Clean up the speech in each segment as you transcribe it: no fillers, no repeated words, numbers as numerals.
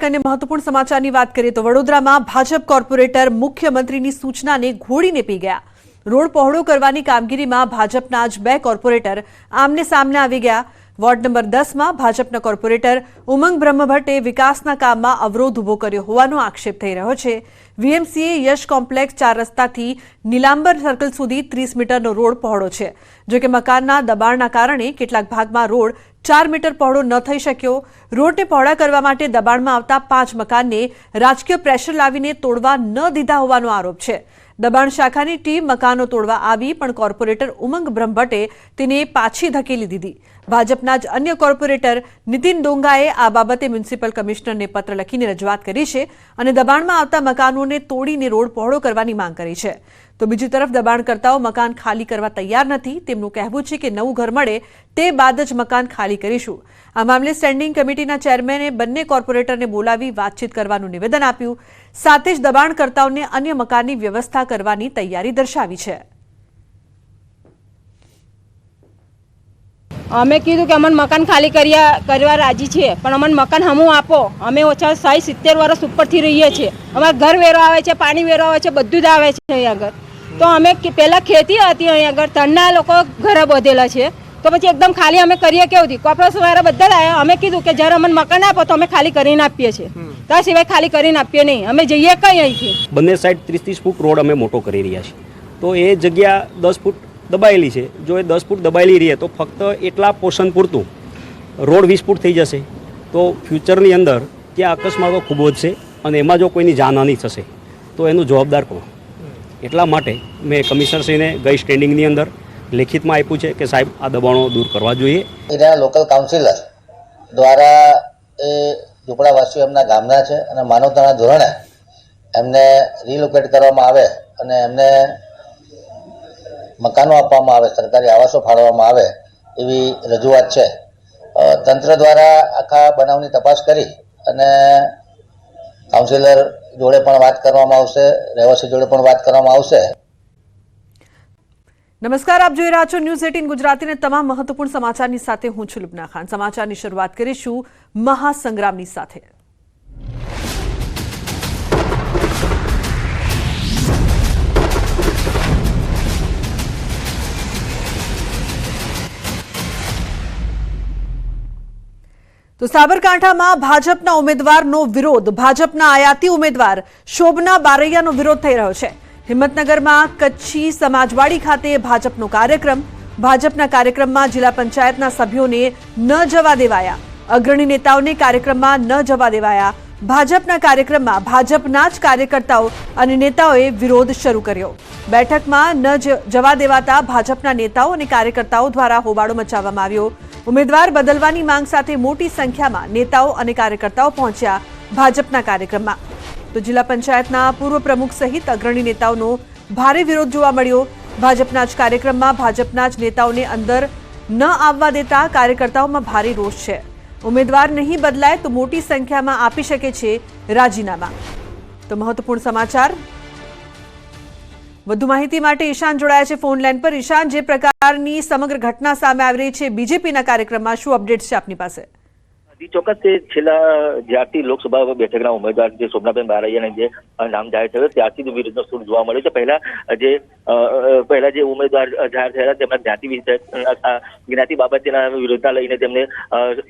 अन्य महत्वपूर्ण समाचारनी बात करिए तो वडोदरामां भाजप कोर्पोरेटर मुख्यमंत्रीनी सूचनाने घोड़ीने पी गया। रोड पહોળો કરવાની કામગીરીમાં ભાજપના જ બે કોર્પોરેટર આમને સામને આવી ગયા। વોર્ડ નંબર 10માં ભાજપના કોર્પોરેટર ઉમંગ બ્રહ્મભટ્ટે વિકાસના કામમાં અવરોધ ઊભો કર્યો હોવાનો આક્ષેપ થઈ રહ્યો છે। વીએમસીએ યશ કોમ્પ્લેક્સ 4 રસ્તાથી નીલાંબર સર્કલ સુધી 30 મીટરનો રોડ પહોળો છે, જો કે મકાનના દબાણના કારણે કેટલાક ભાગમાં રોડ 4 મીટર પહોળો ન થઈ શક્યો। રોડને પહોળા કરવા માટે દબાણમાં આવતા 5 મકાનને રાજકીય પ્રેશર લાવીને તોડવા ન દીધા હોવાનો આરોપ છે। દબાણ શાખાની ટીમ મકાનો તોડવા આવી, પણ કોર્પોરેટર ઉમંગ બ્રહ્મભટ્ટે તેને પાછી ધકેલી દીધી। ભાજપના જ અન્ય કોર્પોરેટર નીતિન ડોંગાએ આ બાબતે મ્યુનિસિપલ કમિશનરને પત્ર લખીને રજૂઆત કરી છે અને દબાણમાં આવતા મકાનોને તોડીને રોડ પહોળો કરવાની માંગ કરી છે। તો બીજી તરફ દબાણકર્તાઓ મકાન ખાલી કરવા તૈયાર નથી। તેમનું કહેવું છે કે નવું ઘર મળે તે બાદ જ મકાન ખાલી કરીશું। આ મામલે સ્ટેન્ડિંગ કમિટીના ચેરમેને બંને કોર્પોરેટરને બોલાવી વાતચીત કરવાનું નિવેદન આપ્યું, સાથે જ દબાણકર્તાઓને અન્ય મકાનની વ્યવસ્થા કરવાની તૈયારી દર્શાવી છે। અમે કીધું કે અમને મકાન ખાલી કરવા રાજી છે, પણ અમને મકાન હમું આપો। અમે ઓછા 60-70 વર્ષ ઉપરથી રહીએ છીએ। અમારા ઘર વેરો આવે છે, પાણી વેરો આવે છે, બધું જ આવે છે અહીં આગળ। તો અમે પહેલાં ખેતી હતી અહીં આગળ, તણના લોકો ઘરે બધેલા છે, તો પછી એકદમ ખાલી અમે કરીએ કેવું? કોર્પોરેશનવાળા બધા જ આવ્યા। અમે કીધું કે જ્યારે અમને મકાન આપો તો અમે ખાલી કરીને આપીએ છીએ, ત્યાં સિવાય ખાલી કરીને આપીએ નહીં। અમે જઈએ કઈ અહીંથી? બંને સાઈડ 30-30 ફૂટ રોડ અમે મોટો કરી રહ્યા છીએ, તો એ જગ્યા 10 ફૂટ દબાયેલી છે। જો એ 10 ફૂટ દબાયેલી રહે તો ફક્ત એટલા પોર્શન પૂરતું રોડ 20 ફૂટ થઈ જશે, તો ફ્યુચરની અંદર ત્યાં અકસ્માતો ખૂબ વધશે અને એમાં જો કોઈની જાનહાનિ થશે તો એનું જવાબદાર કોણ? એટલા માટે મેં કમિશનરશ્રીને ગઈ સ્ટેન્ડિંગની અંદર લેખિતમાં આપ્યું છે કે સાહેબ આ દબાણો દૂર કરવા જોઈએ। એના લોકલ કાઉન્સિલર દ્વારા એ ઝૂંપડાવાસીઓ એમના ગામના છે અને માનવતાના ધોરણે એમને રિલોકેટ કરવામાં આવે અને એમને મકાનો આપવામાં આવે, સરકારી આવાસો ફાળવવામાં આવે એવી રજૂઆત છે। તંત્ર દ્વારા આખા બનાવની તપાસ કરી અને કાઉન્સિલર જોડે પણ વાત કરવામાં આવશે, રહેવાસી જોડે પણ વાત કરવામાં આવશે। નમસ્કાર, આપ જોઈ રહ્યા છો ન્યૂઝ 18 ગુજરાતીને તમામ મહત્વપૂર્ણ સમાચારની સાથે હું છું લુબના ખાન। સમાચારની શરૂઆત કરીશું મહાસંગ્રામની સાથે। તો સાબરકાંઠામાં ભાજપના ઉમેદવારનો વિરોધ, ભાજપના આયાતી ઉમેદવાર શોભના બારૈયાનો વિરોધ થઈ રહ્યો છે। હિંમતનગરમાં કચ્છી સમાજવાડી ખાતે ભાજપનો કાર્યક્રમ, ભાજપના કાર્યક્રમમાં જિલ્લા પંચાયતના સભ્યોને ન જવા દેવાયા, અગ્રણી નેતાઓને કાર્યક્રમમાં ન જવા દેવાયા। ભાજપના કાર્યક્રમમાં ભાજપના જ કાર્યકર્તાઓ અને નેતાઓએ વિરોધ શરૂ કર્યો। બેઠકમાં ન જવા દેવાતા ભાજપના નેતાઓ અને કાર્યકર્તાઓ દ્વારા હોબાળો મચાવવામાં આવ્યો। ઉમેદવાર બદલવાની માંગ સાથે મોટી સંખ્યામાં નેતાઓ અને કાર્યકર્તાઓ પહોંચ્યા ભાજપના કાર્યક્રમમાં। તો જિલ્લા પંચાયતના પૂર્વ પ્રમુખ સહિત અગ્રણી નેતાઓનો ભારે વિરોધ જોવા મળ્યો। ભાજપના જ કાર્યક્રમમાં ભાજપના જ નેતાઓને અંદર ન આવવા દેતા કાર્યકર્તાઓમાં ભારે રોષ છે। ઉમેદવાર નહીં બદલાય તો મોટી સંખ્યામાં આપી શકે છે રાજીનામા। તો મહત્વપૂર્ણ સમાચાર, વધુ માહિતી માટે ઈશાન જોડાયા છે ફોન લાઈન પર। ઈશાન, જે પ્રકારની સમગ્ર ઘટના સામે આવી રહી છે બીજેપીના કાર્યક્રમમાં, શું અપડેટ્સ છે આપની પાસે? ચોક્કસ તે છેલ્લા જ્યારથી લોકસભા બેઠકના ઉમેદવાર જે શોભનાબેન બારૈયાને જે નામ જાહેર થયો ત્યારથી જ વિરોધનો સૂર જોવા મળ્યો છે। પહેલા જે ઉમેદવાર જાહેર થયા તેમના જ્ઞાતિ બાબતેના વિરોધના લઈને તેમને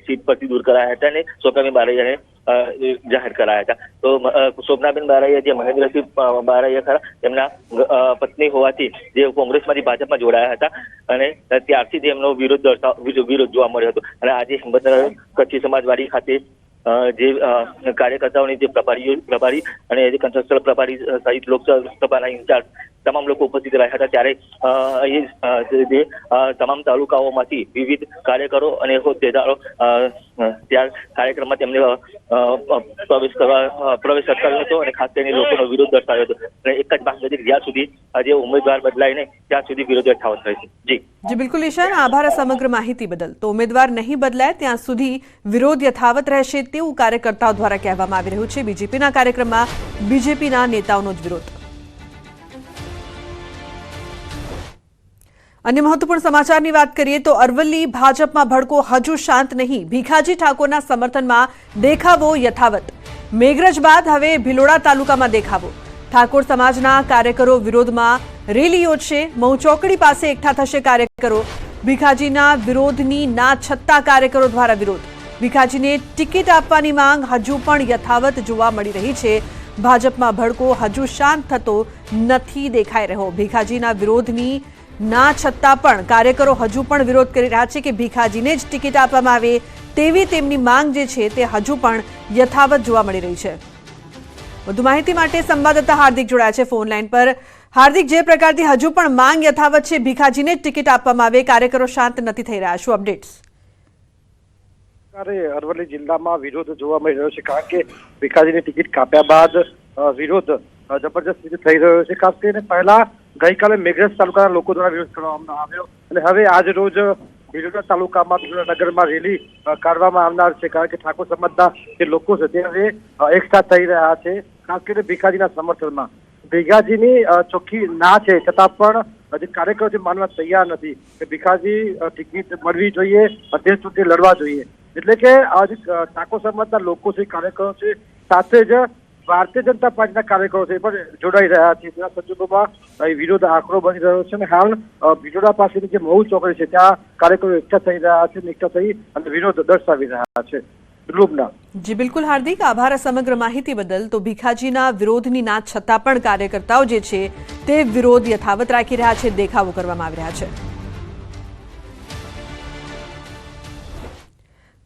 સીટ પરથી દૂર કરાયા હતા અને શોભનાબેન બારૈયાને જાહેર કરાયા હતા। તો શોભનાબેન બારૈયા જે મહેન્દ્રસિંહ બારૈયા ખરા તેમના પત્ની હોવાથી જે કોંગ્રેસમાંથી ભાજપમાં જોડાયા હતા અને ત્યારથી જ એમનો વિરોધ જોવા મળ્યો હતો। અને આજે હિંમતનગર કચ્છી સમાજવાડી ખાતે જે કાર્યકર્તાઓની જે પ્રભારી અને જે કન્સ્ટ્રક્શન પ્રભારી સહિત લોકસભાના ઇન્ચાર્જ તમામ લોકો ઉપસ્થિત રહ્યા હતા, ત્યારે અહીં જે તમામ તાલુકાઓમાંથી વિવિધ કાર્યકરો અને હોદ્દેદારો ત્યાં કાર્યક્રમમાં તેમને પ્રવેશ અટકાવ્યો હતો અને ખાસ કરીને લોકોનો વિરોધ દર્શાવ્યો હતો। અને એક જ માંગ હતી, જ્યાં સુધી આજે ઉમેદવાર બદલાય ને ત્યાં સુધી વિરોધ યથાવત રહેશે। જી બિલકુલ ઈશાન, આભાર સમગ્ર માહિતી બદલ। તો ઉમેદવાર નહીં બદલાય ત્યાં સુધી વિરોધ યથાવત રહેશે તેવું કાર્યકર્તાઓ દ્વારા કહેવામાં આવી રહ્યું છે। બીજેપીના કાર્યક્રમમાં બીજેપીના નેતાઓનો જ વિરોધ। अन्य महत्वपूर्ण समाचारनी વાત કરીએ તો અરવલ્લી ભાજપમાં ભડકો હજુ શાંત નહીં। ભીખાજી ઠાકોરના સમર્થનમાં દેખાવો યથાવત। મેઘરજ બાદ હવે ભિલોડા તાલુકામાં દેખાવો। ઠાકોર સમાજના કાર્યકરો વિરોધમાં રેલી યોજશે। મહુ ચોકડી પાસે એકઠા થશે કાર્યકરો। ભીખાજીના વિરોધની ના છતાં કાર્યકરો દ્વારા વિરોધ। ભીખાજીને ટિકિટ આપવાની માંગ હજુ પણ યથાવત જોવા મળી રહી છે। ભાજપમાં ભડકો હજુ શાંત થતો નથી દેખાઈ રહ્યો। ભીખાજીના વિરોધની ના છતાં પણ કાર્યકરો હજુ પણ વિરોધ કરી રહ્યા છે કે ભીખાજીને જ ટિકિટ આપવામાં આવે તેવી તેમની માંગ જે છે તે હજુ પણ યથાવત જોવા મળી રહી છે। વધુ માહિતી માટે સંવાદદાતા હાર્દિક જોડાયા છે ફોન લાઈન પર। હાર્દિક, જે પ્રકારથી હજુ પણ માંગ યથાવત છે ભીખાજીને જ ટિકિટ આપવામાં આવે, કાર્યકરો શાંત નથી થઈ રહ્યા, શું અપડેટ્સ? અરવલ્લી જિલ્લામાં વિરોધ જોવા મળી રહ્યો છે, કારણ કે ભીખાજીની ટિકિટ કાપ્યા બાદ વિરોધ જબરજસ્ત રીતે થઈ રહ્યો છે। ખાસ કરીને પહેલા ગઈકાલે મેઘરજ તાલુકાના લોકો દ્વારા વિરોધ કરવામાં આવ્યો અને હવે આજ રોજ ભિલોડા તાલુકામાં ભિલોડા નગરમાં રેલી કાઢવામાં આવનાર છે, કારણ કે ઠાકોર સમાજના જે લોકો છે તે હવે એકસાથ થઈ રહ્યા છે, ખાસ કરીને ભીખાજીના સમર્થનમાં। ભીખાજીની ચોખ્ખી ના છે છતાં પણ જે કાર્યકરો છે માનવા તૈયાર નથી કે ભીખાજી ટિકિટ મળવી જોઈએ, દેશ સુધી લડવા જોઈએ। એટલે કે આજે ઠાકોર સમાજના લોકો છે, કાર્યકરો છે, સાથે જ ભારતીય જનતા પાર્ટીના કાર્યકરો છે પણ જોડાઈ રહ્યા છે। તેના સંજોગોમાં વિરોધ આંકડો બની રહ્યો છે અને હાલ ભિલોડા પાસેની જે મહુ ચોકડી છે ત્યાં કાર્યકરો એકઠા થઈ રહ્યા છે, એકઠા થઈ અને વિરોધ દર્શાવી રહ્યા છે। રૂબના જી બિલકુલ હાર્દિક, આભાર સમગ્ર માહિતી બદલ। તો ભીખાજીના વિરોધની ના છતાં પણ કાર્યકર્તાઓ જે છે તે વિરોધ યથાવત રાખી રહ્યા છે, દેખાવો કરવામાં આવી રહ્યા છે।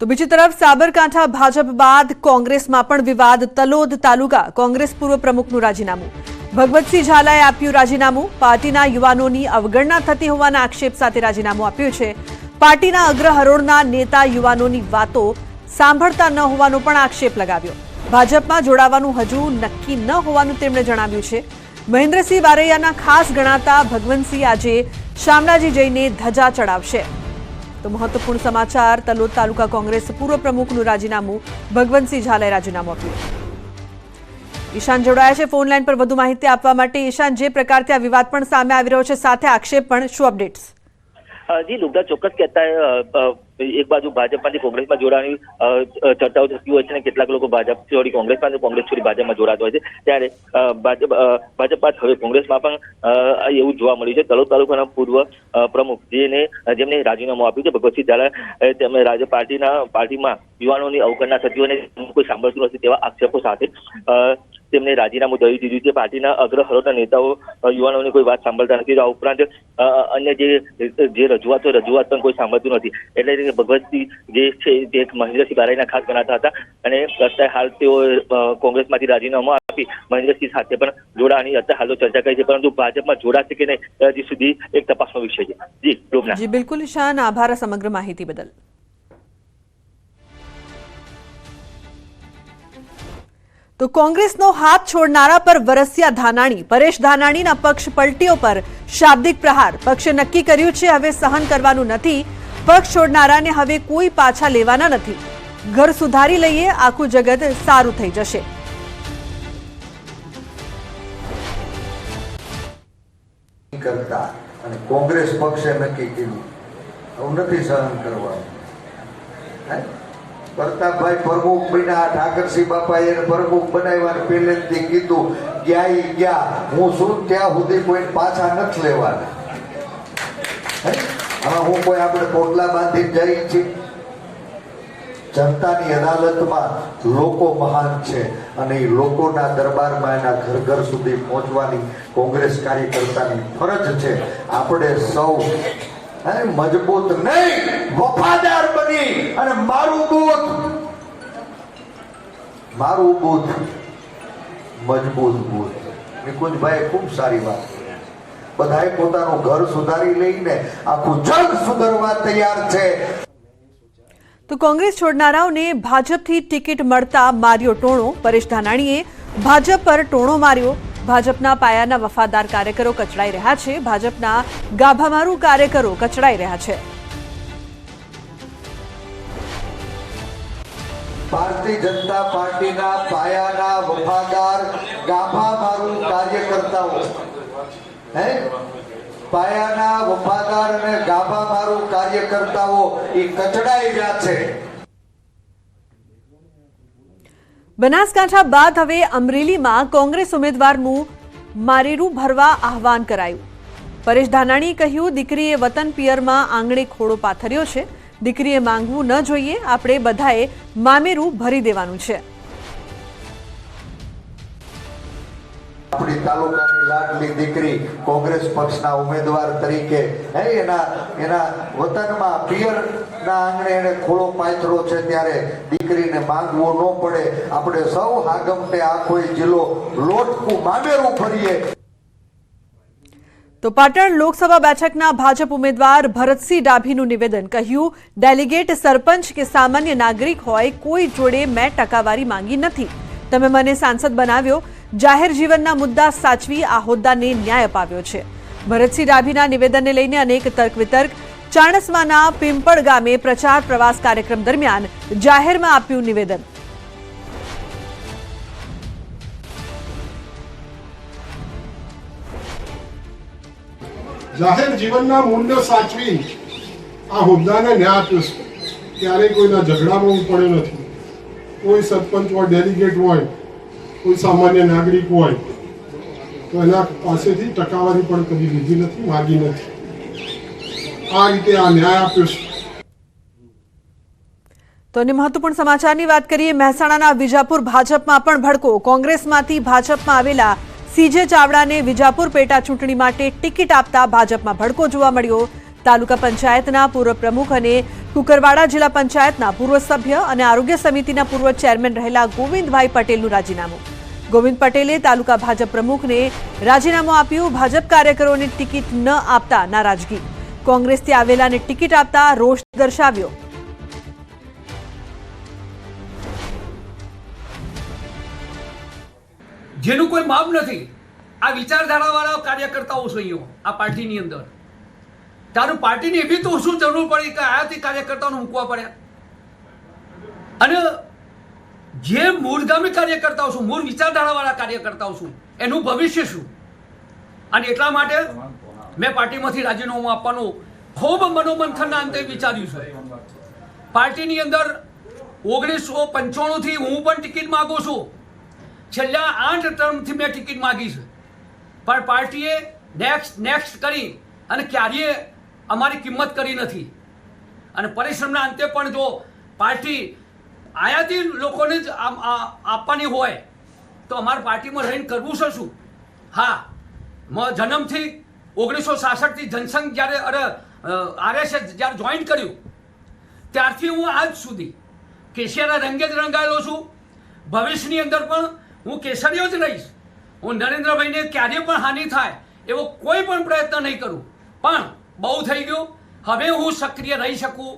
તો બીજી તરફ સાબરકાંઠા ભાજપ બાદ કોંગ્રેસમાં પણ વિવાદ। તલોદ તાલુકા કોંગ્રેસ પૂર્વ પ્રમુખનું રાજીનામું। ભગવતસિંહ ઝાલાએ આપ્યું રાજીનામું। પાર્ટીના યુવાનોની અવગણના થતી હોવાના આક્ષેપ સાથે રાજીનામું આપ્યું છે। પાર્ટીના અગ્ર હરોળના નેતા યુવાનોની વાતો સાંભળતા ન હોવાનો પણ આક્ષેપ લગાવ્યો। ભાજપમાં જોડાવાનું હજુ નક્કી ન હોવાનું તેમણે જણાવ્યું છે। મહેન્દ્રસિંહ બારૈયાના ખાસ ગણાતા ભગવંતસિંહ આજે શામળાજી જઈને ધજા ચડાવશે। તો મહત્વપૂર્ણ સમાચાર, તલોદ તાલુકા કોંગ્રેસ પૂર્વ પ્રમુખનું રાજીનામું। ભગવંતસિંહ ઝાલાએ રાજીનામું આપ્યું। ઈશાન જોડાયા છે ફોન લાઈન પર વધુ માહિતી આપવા માટે। ઈશાન, જે પ્રકારથી આ વિવાદ પણ સામે આવી રહ્યો છે સાથે આક્ષેપ પણ, શું અપડેટ્સ? જી લુગડા ચોક્કસ કહેતા એક બાજુ ભાજપમાંથી કોંગ્રેસમાં જોડાવાની ચર્ચાઓ થતી હોય છે અને કેટલાક લોકો ભાજપ છોડી કોંગ્રેસમાં, કોંગ્રેસ છોડી ભાજપમાં જોડાતા હોય છે, ત્યારે ભાજપ બાદ હવે કોંગ્રેસમાં પણ એવું જોવા મળ્યું છે। તલોદ તાલુકાના પૂર્વ પ્રમુખ જેમને રાજીનામું આપ્યું છે, ભગવતસિંહ ઝાલા, તેમને પાર્ટીમાં યુવાનોની અવગણના થતી હોય અને કોઈ સાંભળતું નથી તેવા આક્ષેપો સાથે તેમને રાજીનામું દઈ દીધું છે। પાર્ટીના અગ્ર હરોળના નેતાઓ યુવાનોની કોઈ વાત સાંભળતા નથી। આ ઉપરાંત અન્ય જે રજૂઆત પણ કોઈ સાંભળતું નથી। એટલે ભગવતસિંહ જે છે તે મહેન્દ્રસિંહ બારૈયાના ખાસ ગણાતા હતા અને અત્યારે હાલ તેઓ કોંગ્રેસમાંથી રાજીનામું આપી મહેન્દ્રસિંહ સાથે પણ જોડાવાની અત્યારે હાલ ચર્ચા કરી છે, પરંતુ ભાજપમાં જોડાશે કે નહીં હજી સુધી એક તપાસનો વિષય છે। જી રૂપના। જી બિલકુલ ઈશાન, આભાર સમગ્ર માહિતી બદલ। તો કોંગ્રેસનો હાથ છોડનારા પર વરસ્યા ધાનાણી। પરેશ ધાનાણીના પક્ષ પલટીઓ પર શાબ્દિક પ્રહાર। પક્ષે નક્કી કર્યું છે હવે સહન કરવાનું નથી। પક્ષ છોડનારાને હવે કોઈ પાછા લેવાના નથી। ઘર સુધારી લઈએ, આખું જગત સારું થઈ જશે। કરતા અને કોંગ્રેસ પક્ષે નક્કી કર્યું આવું નથી સહન કરવાનું। પ્રતાપભાઈ પ્રમુખ બન્યા, ઠાકરસિંહ બાપાએ પ્રમુખ બનાવ્યા, પહેલેથી કીધું ગયા હું શું ત્યાં સુધી કોઈ પાછા નથી લેવાના। આમાં હું કોઈ આપણે પોટલા બાંધી જઈએ છીએ? જનતાની અદાલતમાં લોકો મહાન છે અને એ લોકોના દરબારમાં એના ઘર ઘર સુધી પહોંચવાની કોંગ્રેસ કાર્યકર્તાની ફરજ છે। આપણે સૌ મજબૂત નહીં, વફાદાર બની અને મારું બુથ મજબૂત બુથ। નિકુંજભાઈ ખૂબ સારી વાત કરી। બધાએ પોતાનું ઘર સુધારી લઈને આખું જગ સુધારવા તૈયાર છે। તો કોંગ્રેસ છોડનારાઓને ભાજપથી ટિકિટ મળતા માર્યો ટોણો। પરેશ ધાનાણીએ ભાજપ પર ટોણો માર્યો। ભાજપના પાયાના વફાદાર કાર્યકરો કચડાઈ રહ્યા છે। ભાજપના ગાભામારું કાર્યકરો કચડાઈ રહ્યા છે। ભારતીય જનતા પાર્ટીના પાયાના વફાદાર ગાભામારું કાર્યકર્તાઓ પાયાના વફાદાર અને ગાભા મારું કાર્યકર્તાઓ એ કચડાઈ રહ્યા છે। બનાસકાંઠા બાદ હવે અમરેલીમાં કોંગ્રેસ ઉમેદવારનું મારેરું ભરવા આહવાન કરાયું। પરેશ ધાનાણીએ કહ્યું, દીકરીએ વતન પિયરમાં આંગણે ખોડો પાથર્યો છે, દીકરીએ માંગવું ન જોઈએ, આપણે બધાએ મામેરું ભરી દેવાનું છે। આપણી તાલુકાની લાડલી દીકરી કોંગ્રેસ પક્ષના ઉમેદવાર તરીકે એના વતનમાં પિયરના આંગણે એને ખોળો પાથરો છે, ત્યારે દીકરીને માંગવું ન પડે, આપણે સૌ હાગમટે આખો જિલ્લો લોટકું મામેરું ભરીએ। તો પાટણ લોકસભા બેઠકના ભાજપ ઉમેદવાર ભરતસિંહ ડાભીનું નિવેદન, કહ્યું, ડેલિગેટ સરપંચ કે સામાન્ય નાગરિક હોય, કોઈ જોડે મેં ટકાવારી માંગી નથી, તમે મને સાંસદ બનાવ્યો, જાહેર જીવનના મુદ્દા સાચવી આ હોદ્દાને ન્યાય અપાવ્યો છે। ભરતસિંહ ડાભીના નિવેદનને લઈને અનેક તર્ક વિતર્ક। ચાણસ્માના પિંપળ ગામે પ્રચાર પ્રવાસ કાર્યક્રમ દરમિયાન જાહેરમાં આપ્યું નિવેદન। જાહેર જીવનના મૂલ્યો સાચવી આ હોદ્દાને ન્યાય આપ્યો છે, ક્યારેય કોઈના ઝઘડામાં હું પડ્યો નથી। કોઈ સરપંચ હોય, ડેલિગેટ હોય, કોઈ સામાન્ય નાગરિક હોય તો એના પાસેથી ટકાવારી પણ કદી લીધી નથી, માગી નથી। આ રીતે આ ન્યાય આપ્યો છે। તો અન્ય મહત્વપૂર્ણ સમાચારની વાત કરીએ। મહેસાણાના વિજાપુર ભાજપમાં પણ ભડકો। કોંગ્રેસમાંથી ભાજપમાં આવેલા સીજે ચાવડાને વિજાપુર પેટા ચૂંટણી માટે ટિકિટ આપતા ભાજપમાં ભડકો જોવા મળ્યો। તાલુકા પંચાયતના પૂર્વ પ્રમુખ અને કુકરવાડા જિલ્લા પંચાયતના પૂર્વ સભ્ય અને આરોગ્ય સમિતિના પૂર્વ ચેરમેન રહેલા ગોવિંદભાઈ પટેલનું રાજીનામું। ગોવિંદ પટેલે તાલુકા ભાજપ પ્રમુખને રાજીનામું આપ્યું। ભાજપ કાર્યકરોને ટિકિટ ન આપતા નારાજગી। કોંગ્રેસથી આવેલાને ટિકિટ આપતા રોષ દર્શાવ્યો। જેનું કોઈ માપ નથી, આ વિચારધારાવાળા કાર્યકર્તાઓ છે અહીંયા આ પાર્ટીની અંદર। તારું પાર્ટીની એવી તો શું જરૂર પડી કે આયાથી કાર્યકર્તાઓને મૂકવા પડ્યા? અને જે મૂળગામી કાર્યકર્તાઓ છું, મૂળ વિચારધારાવાળા કાર્યકર્તાઓ છું, એનું ભવિષ્ય શું? અને એટલા માટે મેં પાર્ટીમાંથી રાજીનામું આપવાનું ખૂબ મનોમંથનના અંતે વિચાર્યું છે। પાર્ટીની અંદર 1995થી હું પણ ટિકિટ માગું છું। છેલ્લા 8 ટર્મથી મેં ટિકિટ માગી છે, પણ પાર્ટીએ નેક્સ્ટ કરી અને ક્યારેય અમારી કિંમત કરી નથી। અને પરિશ્રમના અંતે પણ જો પાર્ટી આયાતી લોકોને જ આપવાની હોય તો અમારી પાર્ટીમાં રહીને કરવું છે શું? હા, જન્મથી 1966થી જનસંઘ જ્યારે RSS જ્યારે જોઈન કર્યું ત્યારથી હું આજ સુધી કેસરિયા રંગે જ રંગાયેલો છું। ભવિષ્યની અંદર પણ હું કેસરીયો જ રહીશ। હું નરેન્દ્રભાઈને ક્યારેય પણ હાનિ થાય એવો કોઈ પણ પ્રયત્ન નહીં કરું, પણ બહુ થઈ ગયું, હવે હું સક્રિય રહી શકું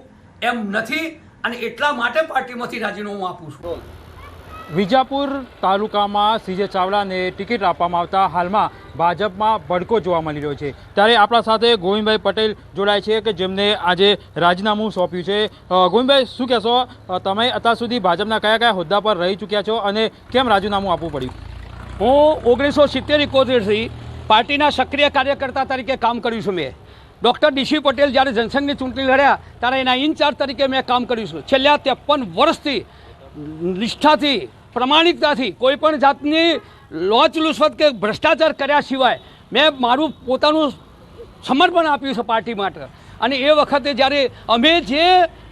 એમ નથી, અને એટલા માટે પાર્ટીમાંથી રાજીનામું આપું છું। વિજાપુર તાલુકામાં સીજે ચાવડાને ટિકિટ આપવામાં આવતા હાલમાં ભાજપમાં ભડકો જોવા મળી રહ્યો છે। ત્યારે આપણા સાથે ગોવિંદભાઈ પટેલ જોડાય છે કે જેમને આજે રાજીનામું સોંપ્યું છે। ગોવિંદભાઈ, શું કહેશો, તમે અત્યાર સુધી ભાજપના કયા કયા હોદ્દા પર રહી ચૂક્યા છો અને કેમ રાજીનામું આપવું પડ્યું? હું 1970-71થી પાર્ટીના સક્રિય કાર્યકર્તા તરીકે કામ કર્યું છું। મેં ડૉક્ટર ડીસી પટેલ જ્યારે જનસંઘની ચૂંટણી લડ્યા ત્યારે એના ઇન્ચાર્જ તરીકે મેં કામ કર્યું છું। છેલ્લા 53 વર્ષથી નિષ્ઠાથી, પ્રમાણિકતાથી, કોઈ પણ જાતની લોચલુસવત કે ભ્રષ્ટાચાર કર્યા સિવાય મેં મારું પોતાનું સમર્પણ આપ્યું છે પાર્ટી માટે। અને એ વખતે જ્યારે અમે જે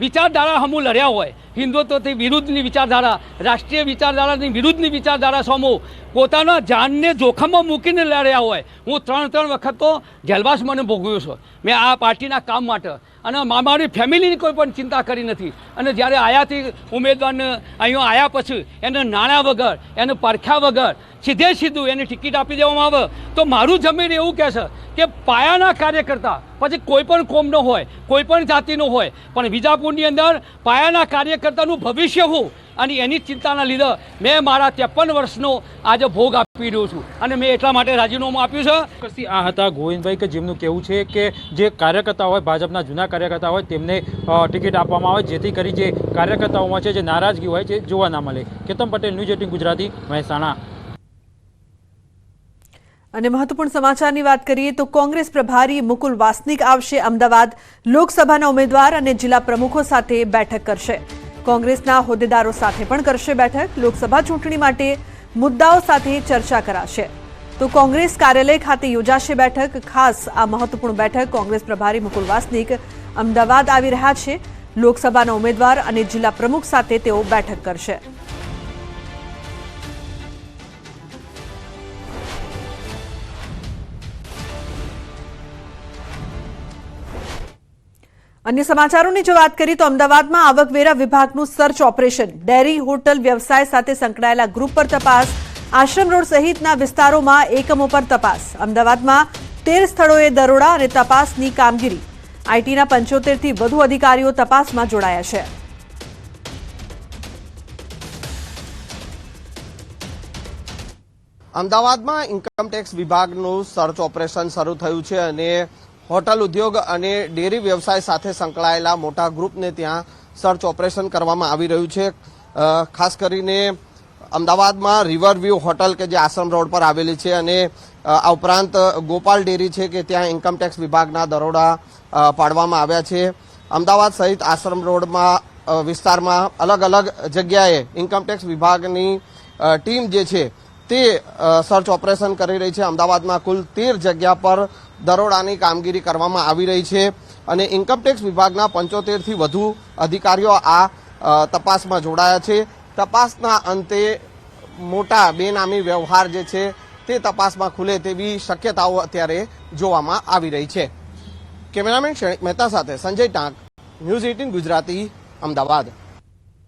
વિચારધારા હમું લડ્યા હોય, હિન્દુત્વથી વિરુદ્ધની વિચારધારા, રાષ્ટ્રીય વિચારધારાની વિરુદ્ધની વિચારધારા સામું પોતાના જાનને જોખમમાં મૂકીને લડ્યા હોય, હું 3 વખત તો જેલવાસ મને ભોગવ્યો છું મેં આ પાર્ટીના કામ માટે। અને મારી ફેમિલીની કોઈ પણ ચિંતા કરી નથી। અને જ્યારે આયાથી ઉમેદવારને અહીંયા આવ્યા પછી એને નાણાં વગર, એને પરખ્યા વગર સીધું એને ટિકિટ આપી દેવામાં આવે તો મારું જમીન એવું કહે છે કે પાયાના કાર્યકર્તા પછી કોઈ પણ કોમનો હોય, કોઈ પણ જાતિનો હોય, પણ વિજાપુરની અંદર પાયાના કાર્યકર્તાનું ભવિષ્ય હું અને એની ચિંતાના લીધે મેં મારા 53 વર્ષનો આજે ભોગ આપી રહ્યો છું અને મેં એટલા માટે રાજીનામું આપ્યું છે। પછી આ હતા ગોવિંદભાઈ કે જેમનું કહેવું છે કે જે કાર્યકર્તા હોય, ભાજપના જૂના કાર્યકર્તા હોય, તેમને ટિકિટ આપવામાં આવે જેથી કરી જે કાર્યકર્તાઓમાં છે જે નારાજગી હોય છે જોવા ના મળે। કેતન પટેલ, ન્યૂઝ 18 ગુજરાતી, મહેસાણા। અને મહત્વપૂર્ણ સમાચારની વાત કરીએ તો કોંગ્રેસ પ્રભારી મુકુલ વાસનિક આવશે અમદાવાદ. લોકસભાના ઉમેદવાર અને જિલ્લા પ્રમુખો સાથે બેઠક કરશે. કોંગ્રેસના હોદ્દેદારો સાથે પણ કરશે બેઠક. લોકસભા ચૂંટણી માટે મુદ્દાઓ સાથે ચર્ચા કરાશે. તો કોંગ્રેસ કાર્યાલય ખાતે યોજાશે બેઠક. ખાસ આ મહત્વપૂર્ણ બેઠક કોંગ્રેસ પ્રભારી મુકુલ વાસનિક અમદાવાદ આવી રહ્યા છે. લોકસભાના ઉમેદવાર અને જિલ્લા પ્રમુખ સાથે તેઓ બેઠક કરશે. અન્ય સમાચારોની જો વાત કરીએ તો અમદાવાદમાં આવકવેરા વિભાગનું સર્ચ ઓપરેશન. ડેરી હોટલ વ્યવસાય સાથે સંકળાયેલા ગ્રુપ પર તપાસ. આશ્રમ રોડ સહિતના વિસ્તારોમાં એકમો પર તપાસ. અમદાવાદમાં 13 સ્થળોએ દરોડા અને તપાસની કામગીરી. આઈટીના 75થી વધુ અધિકારીઓ તપાસમાં જોડાયા છે. અમદાવાદમાં ઇન્કમટેક્સ વિભાગનું સર્ચ ઓપરેશન શરૂ થયું છે અને હોટલ ઉદ્યોગ અને ડેરી વ્યવસાય સાથે સંકળાયેલા મોટા ગ્રુપને ત્યાં સર્ચ ઓપરેશન કરવામાં આવી રહ્યું છે. ખાસ કરીને અમદાવાદમાં રિવરવ્યૂ હોટલ કે જે આશ્રમ રોડ પર આવેલી છે અને આ ઉપરાંત ગોપાલ ડેરી છે કે ત્યાં ઇન્કમટેક્સ વિભાગના દરોડા પાડવામાં આવ્યા છે. અમદાવાદ સહિત આશ્રમ રોડમાં વિસ્તારમાં અલગ અલગ જગ્યાએ ઇન્કમટેક્સ વિભાગની ટીમ જે છે તે સર્ચ ઓપરેશન કરી રહી છે. અમદાવાદમાં કુલ 13 જગ્યા પર દરોડાની કામગીરી કરવામાં આવી રહી છે અને ઇન્કમટેક્સ વિભાગના 75થી વધુ અધિકારીઓ આ તપાસમાં જોડાયા છે. તપાસના અંતે મોટા બેનામી વ્યવહાર જે છે તે તપાસમાં ખુલે તેવી શક્યતાઓ અત્યારે જોવામાં આવી રહી છે. કેમેરામેન ક્ષણિક મહેતા સાથે સંજય ટાંક, ન્યૂઝ 18 ગુજરાતી, અમદાવાદ.